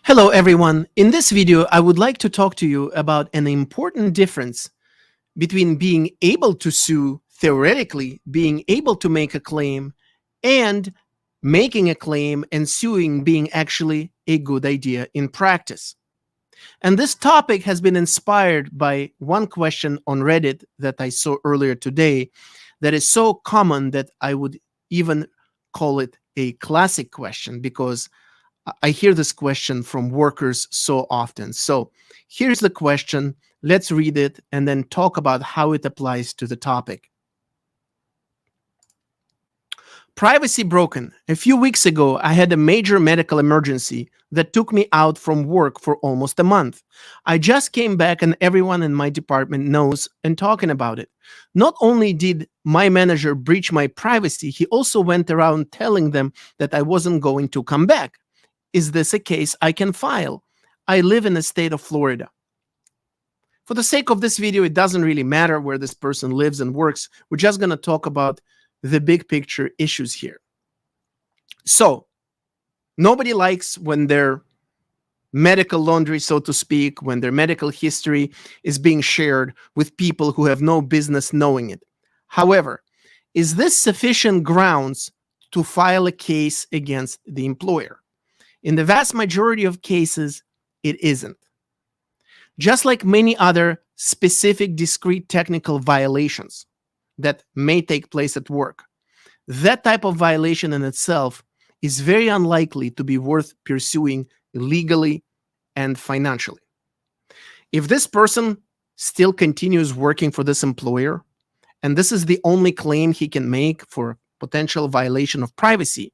Hello everyone. In this video, I would like to talk to you about an important difference between being able to sue, theoretically, being able to make a claim, and making a claim and suing being actually a good idea in practice. And this topic has been inspired by one question on Reddit that I saw earlier today that is so common that I would even call it a classic question because I hear this question from workers so often. So here's the question. Let's read it and then talk about how it applies to the topic. Privacy broken. A few weeks ago, I had a major medical emergency that took me out from work for almost a month. I just came back and everyone in my department knows and talking about it. Not only did my manager breach my privacy, he also went around telling them that I wasn't going to come back. Is this a case I can file? I live in the state of Florida. For the sake of this video, it doesn't really matter where this person lives and works. We're just going to talk about the big picture issues here. So, nobody likes when their medical laundry, so to speak, when their medical history is being shared with people who have no business knowing it. However, is this sufficient grounds to file a case against the employer? In the vast majority of cases, it isn't. Just like many other specific discrete technical violations that may take place at work, that type of violation in itself is very unlikely to be worth pursuing legally and financially. If this person still continues working for this employer, and this is the only claim he can make for potential violation of privacy,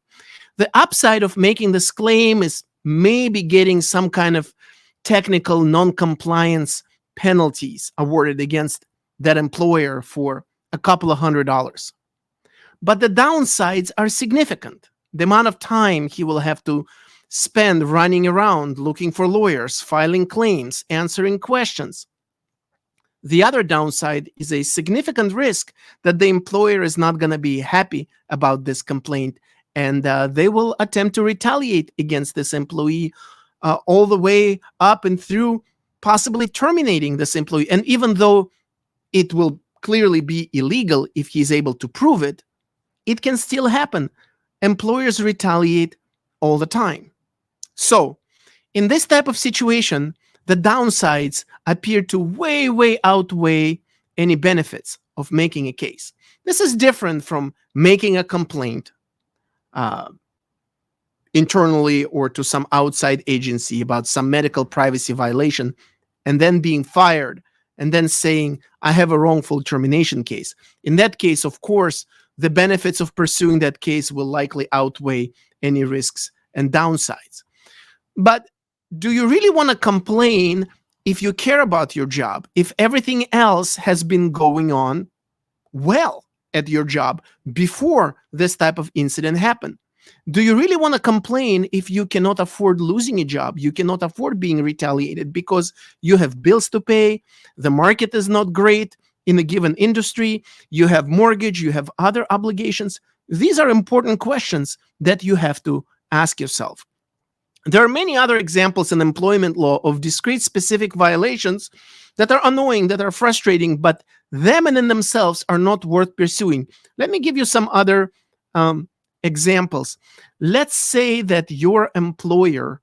the upside of making this claim is maybe getting some kind of technical non-compliance penalties awarded against that employer for a couple of $100s. But the downsides are significant. The amount of time he will have to spend running around looking for lawyers, filing claims, answering questions. The other downside is a significant risk that the employer is not going to be happy about this complaint, and they will attempt to retaliate against this employee all the way up and through possibly terminating this employee. And even though it will clearly be illegal if he's able to prove it, it can still happen. Employers retaliate all the time. So in this type of situation, the downsides appear to way outweigh any benefits of making a case. This is different from making a complaint internally or to some outside agency about some medical privacy violation and then being fired and then saying, I have a wrongful termination case. In that case, of course, the benefits of pursuing that case will likely outweigh any risks and downsides. But do you really want to complain if you care about your job, if everything else has been going on well at your job before this type of incident happened? Do you really want to complain if you cannot afford losing a job? You cannot afford being retaliated because you have bills to pay, the market is not great in a given industry, you have mortgage, you have other obligations. These are important questions that you have to ask yourself. There are many other examples in employment law of discrete specific violations that are annoying, that are frustrating, but them and in themselves are not worth pursuing. Let me give you some other examples. Let's say that your employer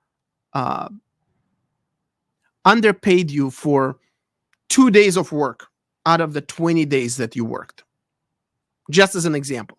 underpaid you for 2 days of work out of the 20 days that you worked. Just as an example.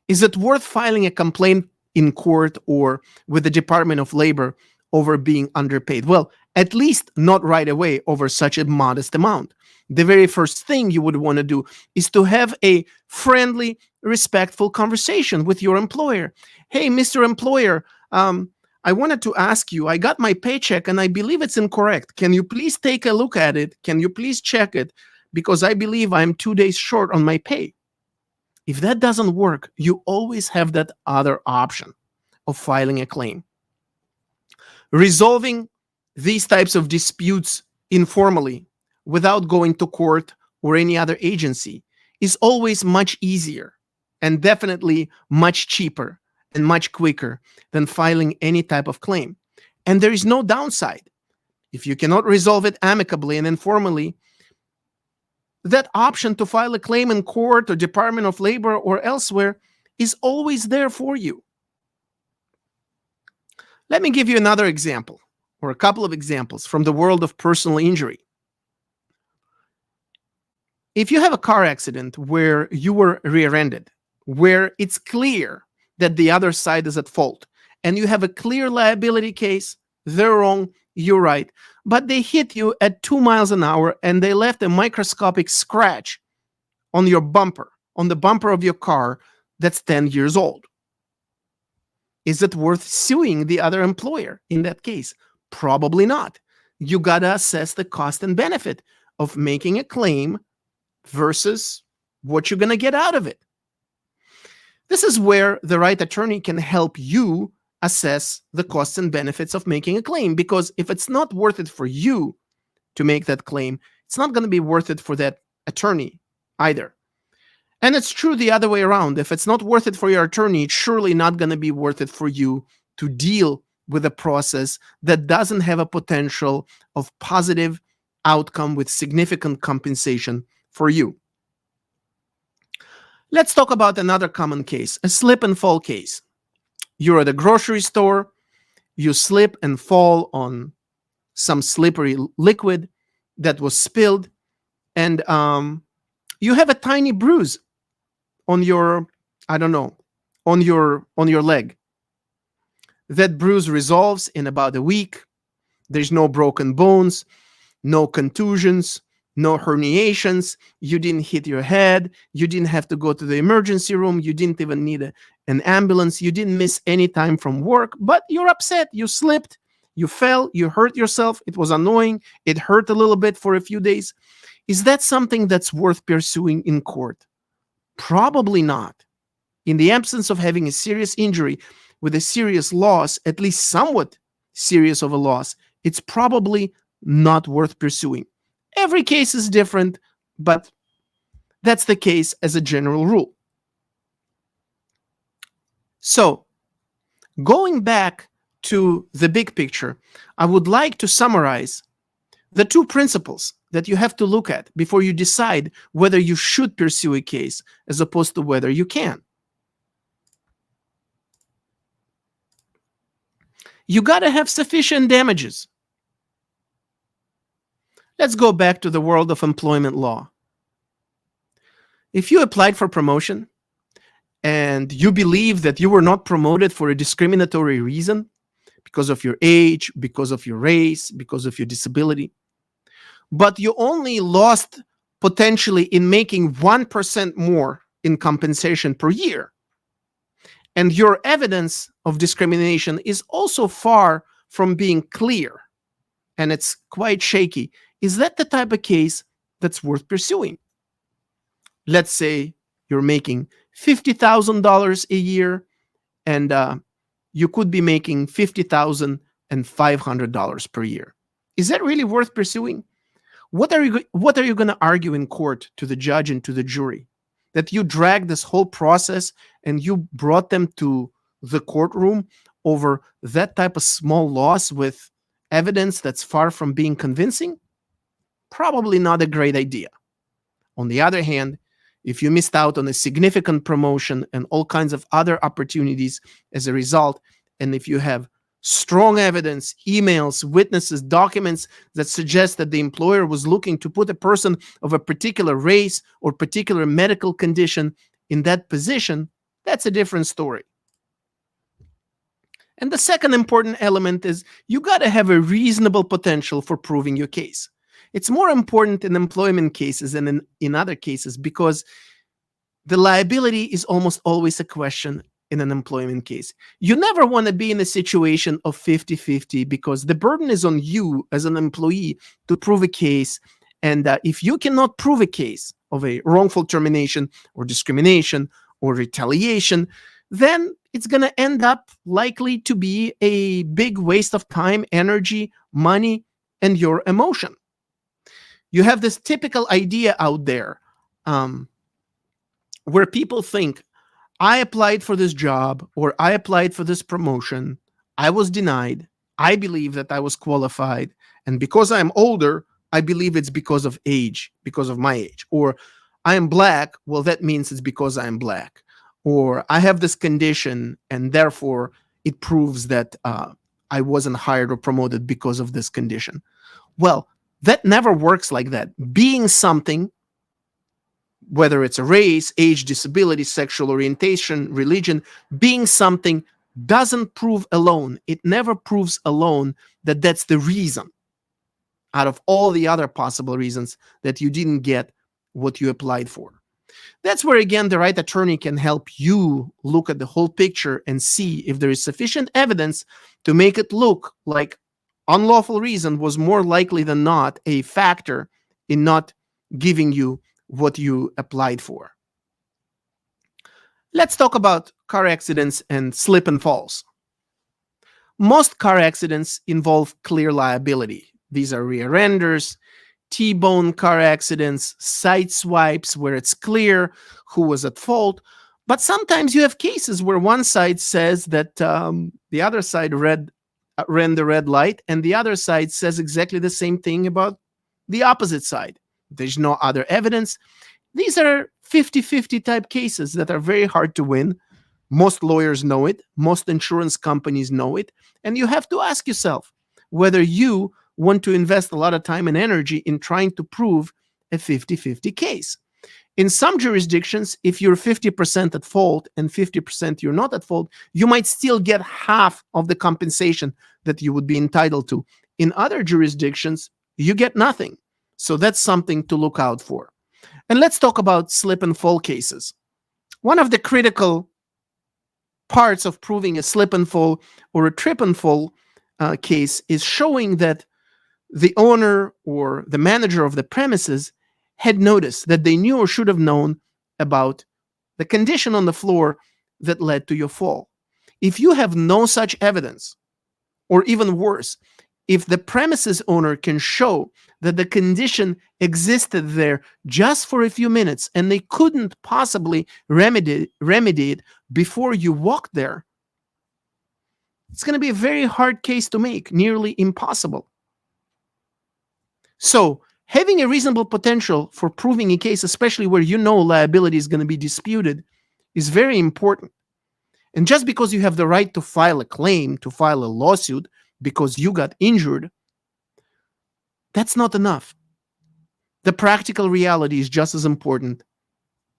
Is it worth filing a complaint in court or with the Department of Labor over being underpaid? Well, at least not right away over such a modest amount. The very first thing you would want to do is to have a friendly, respectful conversation with your employer. Hey, Mr. Employer, I wanted to ask you, I got my paycheck and I believe it's incorrect. Can you please take a look at it? Can you please check it? Because I believe I'm 2 days short on my pay. If that doesn't work, you always have that other option of filing a claim. Resolving these types of disputes informally without going to court or any other agency is always much easier and definitely much cheaper and much quicker than filing any type of claim. and there is no downside. If you cannot resolve it amicably and informally, that option to file a claim in court or Department of Labor or elsewhere is always there for you. Let me give you another example, or a couple of examples from the world of personal injury. If you have a car accident where you were rear-ended, where it's clear that the other side is at fault, and you have a clear liability case, they're wrong, you're right, but they hit you at 2 miles an hour and they left a microscopic scratch on your bumper, on the bumper of your car that's 10 years old. Is it worth suing the other employer in that case? Probably not. You got to assess the cost and benefit of making a claim versus what you're going to get out of it. This is where the right attorney can help you assess the costs and benefits of making a claim, because if it's not worth it for you to make that claim, it's not going to be worth it for that attorney either. And it's true the other way around. If it's not worth it for your attorney, it's surely not going to be worth it for you to deal with a process that doesn't have a potential of positive outcome with significant compensation for you. Let's talk about another common case, a slip and fall case. You're at a grocery store, you slip and fall on some slippery liquid that was spilled, and you have a tiny bruise on your, on your leg. That bruise resolves in about a week. There's no broken bones, no contusions, no herniations. You didn't hit your head. You didn't have to go to the emergency room. You didn't even need an ambulance. You didn't miss any time from work, but you're upset. You slipped, you fell, you hurt yourself. It was annoying. It hurt a little bit for a few days. Is that something that's worth pursuing in court? Probably not. In the absence of having a serious injury with a serious loss, at least somewhat serious of a loss, it's probably not worth pursuing. Every case is different, but that's the case as a general rule. So, going back to the big picture, I would like to summarize the two principles that you have to look at before you decide whether you should pursue a case as opposed to whether you can. You got to have sufficient damages. Let's go back to the world of employment law. If you applied for promotion and you believe that you were not promoted for a discriminatory reason, because of your age, because of your race, because of your disability, but you only lost potentially in making 1% more in compensation per year, and your evidence of discrimination is also far from being clear, and it's quite shaky, is that the type of case that's worth pursuing? Let's say you're making $50,000 a year, and you could be making $50,500 per year. Is that really worth pursuing? What are you going to argue in court to the judge and to the jury? That you dragged this whole process and you brought them to the courtroom over that type of small loss with evidence that's far from being convincing? Probably not a great idea. On the other hand, if you missed out on a significant promotion and all kinds of other opportunities as a result, and if you have strong evidence, emails, witnesses, documents that suggest that the employer was looking to put a person of a particular race or particular medical condition in that position, that's a different story. And the second important element is you got to have a reasonable potential for proving your case. It's more important in employment cases than in other cases because the liability is almost always a question in an employment case. You never want to be in a situation of 50-50 because the burden is on you as an employee to prove a case. And if you cannot prove a case of a wrongful termination or discrimination or retaliation, then it's going to end up likely to be a big waste of time, energy, money, and your emotion. You have this typical idea out there where people think, I applied for this job or I applied for this promotion, I was denied, I believe that I was qualified. And because I'm older, I believe it's because of age, because of my age. Or I am black. Well, that means it's because I'm black. Or I have this condition, and therefore it proves that I wasn't hired or promoted because of this condition. Well, that never works like that. Being something, whether it's a race, age, disability, sexual orientation, religion, being something doesn't prove alone. It never proves alone that that's the reason out of all the other possible reasons that you didn't get what you applied for. That's where, again, the right attorney can help you look at the whole picture and see if there is sufficient evidence to make it look like unlawful reason was more likely than not a factor in not giving you what you applied for. Let's talk about car accidents and slip and falls. Most car accidents involve clear liability. These are rear enders, T-bone car accidents, side swipes where it's clear who was at fault. But sometimes you have cases where one side says that the other side ran the red light, and the other side says exactly the same thing about the opposite side. There's no other evidence. These are 50-50 type cases that are very hard to win. Most lawyers know it. Most insurance companies know it. And you have to ask yourself whether you want to invest a lot of time and energy in trying to prove a 50-50 case. In some jurisdictions, if you're 50% at fault and 50% you're not at fault, you might still get half of the compensation that you would be entitled to. In other jurisdictions, you get nothing. So that's something to look out for. And let's talk about slip and fall cases. One of the critical parts of proving a slip and fall or a trip and fall case is showing that the owner or the manager of the premises had noticed, that they knew or should have known about the condition on the floor that led to your fall. If you have no such evidence, or even worse, if the premises owner can show that the condition existed there just for a few minutes and they couldn't possibly remedy it before you walked there, it's going to be a very hard case to make, nearly impossible. So having a reasonable potential for proving a case, especially where you know liability is going to be disputed, is very important. And just because you have the right to file a claim, to file a lawsuit because you got injured, that's not enough. The practical reality is just as important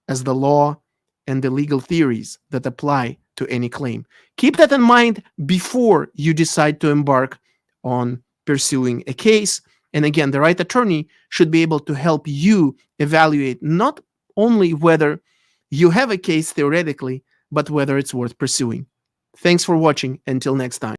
as the law and the legal theories that apply to any claim. Keep that in mind before you decide to embark on pursuing a case. And again, the right attorney should be able to help you evaluate not only whether you have a case theoretically, but whether it's worth pursuing. Thanks for watching. Until next time.